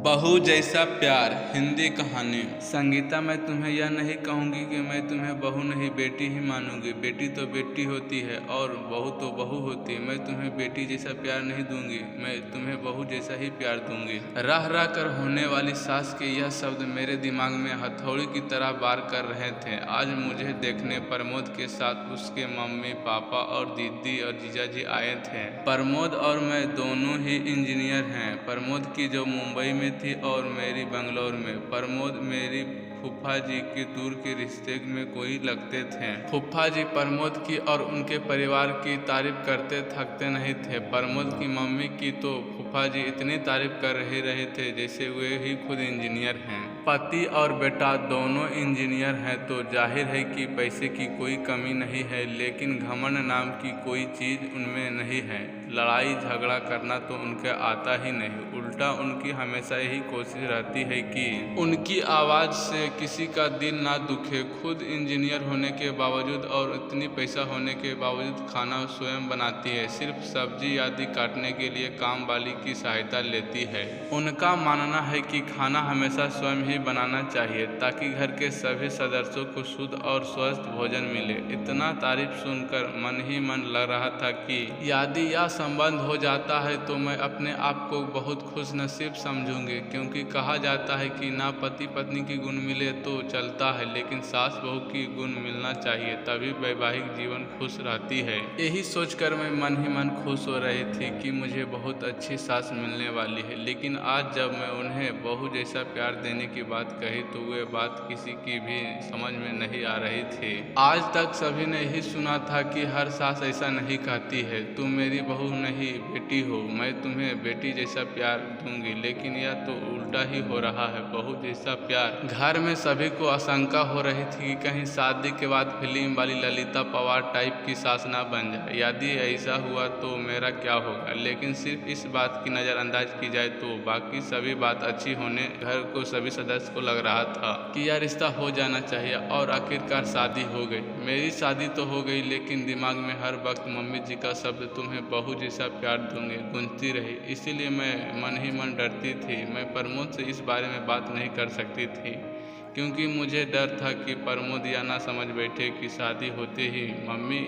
बहू जैसा प्यार हिंदी कहानी। संगीता, मैं तुम्हें यह नहीं कहूँगी कि मैं तुम्हें बहू नहीं बेटी ही मानूंगी। बेटी तो बेटी होती है और बहू तो बहू होती है। मैं तुम्हें बेटी जैसा प्यार नहीं दूंगी, मैं तुम्हें बहू जैसा ही प्यार दूंगी। रह रह कर होने वाली सास के यह शब्द मेरे दिमाग में हथौड़ी की तरह वार कर रहे थे। आज मुझे देखने प्रमोद के साथ उसके मम्मी पापा और दीदी और जीजाजी आए थे। प्रमोद और मैं दोनों ही इंजीनियर हैं। प्रमोद की जो मुंबई में थी और मेरी बंगलौर में। प्रमोद मेरी फूफा जी के दूर के रिश्ते में कोई लगते थे। फूफा जी प्रमोद की और उनके परिवार की तारीफ करते थकते नहीं थे। प्रमोद की मम्मी की तो फूफा जी इतनी तारीफ कर रहे थे जैसे वे ही खुद इंजीनियर हैं। पति और बेटा दोनों इंजीनियर हैं तो जाहिर है कि पैसे की कोई कमी नहीं है, लेकिन घमंड नाम की कोई चीज़ उनमें नहीं है। लड़ाई झगड़ा करना तो उनके आता ही नहीं। उल्टा उनकी हमेशा यही कोशिश रहती है कि उनकी आवाज़ से किसी का दिल ना दुखे। खुद इंजीनियर होने के बावजूद और इतनी पैसा होने के बावजूद खाना स्वयं बनाती है। सिर्फ सब्जी आदि काटने के लिए काम वाली की सहायता लेती है। उनका मानना है कि खाना हमेशा स्वयं ही बनाना चाहिए ताकि घर के सभी सदस्यों को शुद्ध और स्वस्थ भोजन मिले। इतना तारीफ सुनकर मन ही मन लग रहा था कि यदि यह संबंध हो जाता है तो मैं अपने आप को बहुत खुश नसीब समझूंगी, क्योंकि कहा जाता है कि ना पति पत्नी की गुण मिले तो चलता है, लेकिन सास बहू की गुण मिलना चाहिए, तभी वैवाहिक जीवन खुश रहती है। यही सोचकर मैं मन ही मन खुश हो रही थी कि मुझे बहुत अच्छी सास मिलने वाली है। लेकिन आज जब मैं उन्हें बहू जैसा प्यार देने की बात कही तो वे बात किसी की भी समझ में नहीं आ रही थी। आज तक सभी ने ही सुना था कि हर सास ऐसा नहीं कहती है, तुम मेरी बहू नहीं बेटी हो, मैं तुम्हें बेटी जैसा प्यार दूंगी। लेकिन यह तो उल्टा ही हो रहा है, बहू जैसा प्यार। घर में सभी को आशंका हो रही थी कि कहीं शादी के बाद फिल्म वाली ललिता पवार टाइप की सास ना बन जाए। यदि ऐसा हुआ तो मेरा क्या होगा। लेकिन सिर्फ इस बात की नज़रअंदाज की जाए तो बाकी सभी बात अच्छी होने घर को सभी सदस्य को लग रहा था कि यह रिश्ता हो जाना चाहिए। और आखिरकार शादी हो गई। मेरी शादी तो हो गई, लेकिन दिमाग में हर वक्त मम्मी जी का शब्द तुम्हें बहू जैसा प्यार दूंगी गूंजती रही। इसीलिए मैं मन ही मन डरती थी। मैं प्रमोद से इस बारे में बात नहीं कर सकती थी, क्योंकि मुझे डर था कि प्रमोद यह ना समझ बैठे कि शादी होते ही मम्मी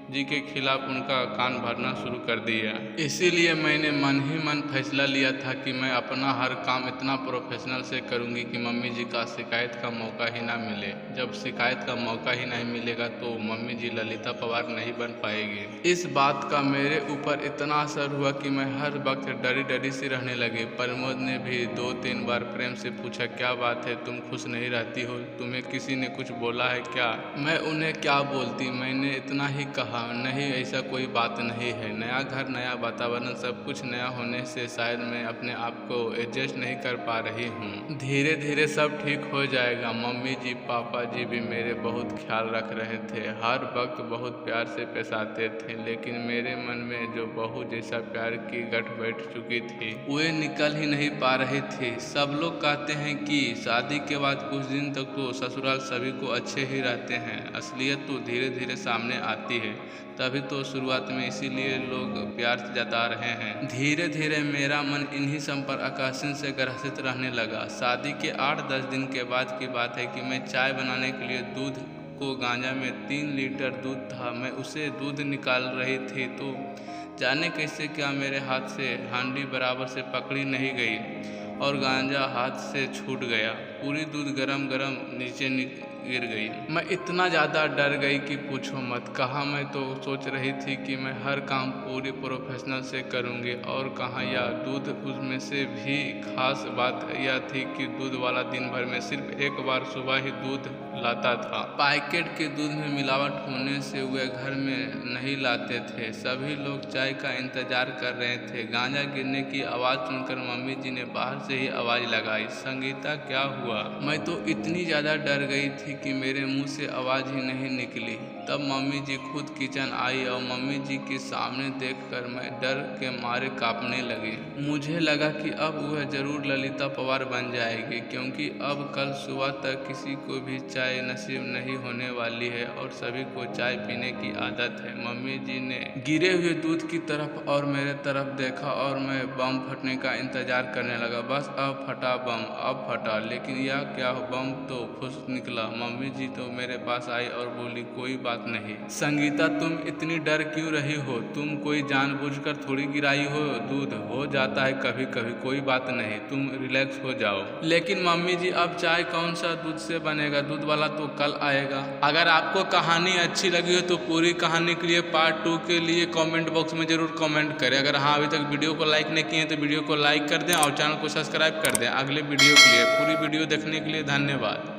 जी के खिलाफ उनका कान भरना शुरू कर दिया। इसीलिए मैंने मन ही मन फैसला लिया था कि मैं अपना हर काम इतना प्रोफेशनल से करूंगी कि मम्मी जी का शिकायत का मौका ही ना मिले। जब शिकायत का मौका ही नहीं मिलेगा तो मम्मी जी ललिता पवार नहीं बन पाएगी। इस बात का मेरे ऊपर इतना असर हुआ कि मैं हर वक्त डरी डरी सी रहने लगी। प्रमोद ने भी 2-3 बार प्रेम से पूछा, क्या बात है, तुम खुश नहीं रहती हो, तुम्हें किसी ने कुछ बोला है क्या। मैं उन्हें क्या बोलती, मैंने इतना ही कहा, नहीं ऐसा कोई बात नहीं है। नया घर, नया वातावरण, सब कुछ नया होने से शायद मैं अपने आप को एडजस्ट नहीं कर पा रही हूँ। धीरे धीरे सब ठीक हो जाएगा। मम्मी जी पापा जी भी मेरे बहुत ख्याल रख रहे थे, हर वक्त बहुत प्यार से पेश आते थे। लेकिन मेरे मन में जो बहू जैसा प्यार की गठ बैठ चुकी थी वे निकल ही नहीं पा रही थी। सब लोग कहते हैं कि शादी के बाद कुछ दिन तक तो ससुराल सभी को अच्छे ही रहते हैं, असलियत तो धीरे धीरे सामने आती है। तभी तो शुरुआत में इसीलिए लोग प्यार से जता रहे हैं। धीरे धीरे मेरा मन इन्हीं संपर्क आकर्षण से ग्रसित रहने लगा। शादी के 8-10 दिन के बाद की बात है कि मैं चाय बनाने के लिए दूध को गांजा में 3 लीटर दूध था, मैं उसे दूध निकाल रही थी तो जाने कैसे क्या मेरे हाथ से हांडी बराबर से पकड़ी नहीं गई और गांजा हाथ से छूट गया। पूरी दूध गरम गरम नीचे गिर गई। मैं इतना ज़्यादा डर गई कि पूछो मत। कहाँ मैं तो सोच रही थी कि मैं हर काम पूरी प्रोफेशनल से करूँगी, और कहाँ यह दूध। उसमें से भी खास बात यह थी कि दूध वाला दिन भर में सिर्फ एक बार सुबह ही दूध लाता था। पैकेट के दूध में मिलावट होने से वे घर में नहीं लाते थे। सभी लोग चाय का इंतजार कर रहे थे। गांजा गिरने की आवाज़ सुनकर मम्मी जी ने बाहर से ही आवाज़ लगाई, संगीता क्या हुआ। मैं तो इतनी ज़्यादा डर गई थी कि मेरे मुंह से आवाज़ ही नहीं निकली। तब मम्मी जी खुद किचन आई और मम्मी जी के सामने देखकर मैं डर के मारे कांपने लगी। मुझे लगा कि अब वह जरूर ललिता पवार बन जाएगी, क्योंकि अब कल सुबह तक किसी को भी चाय नसीब नहीं होने वाली है और सभी को चाय पीने की आदत है। मम्मी जी ने गिरे हुए दूध की तरफ और मेरे तरफ देखा और मैं बम फटने का इंतजार करने लगा। बस अब फटा बम, अब फटा, लेकिन यह क्या हो, बम तो फुस निकला। मम्मी जी तो मेरे पास आई और बोली, कोई बात नहीं संगीता, तुम इतनी डर क्यों रही हो, तुम कोई जानबूझकर थोड़ी गिराई हो दूध, हो जाता है कभी कभी, कोई बात नहीं, तुम रिलैक्स हो जाओ। लेकिन मम्मी जी अब चाय कौन सा दूध से बनेगा, दूध वाला तो कल आएगा। अगर आपको कहानी अच्छी लगी हो तो पूरी कहानी के लिए पार्ट 2 के लिए कमेंट बॉक्स में जरूर कमेंट करें। अगर हाँ अभी तक वीडियो को लाइक नहीं किए हैं तो वीडियो को लाइक कर दें और चैनल को सब्सक्राइब कर दें अगले वीडियो के लिए। पूरी वीडियो देखने के लिए धन्यवाद।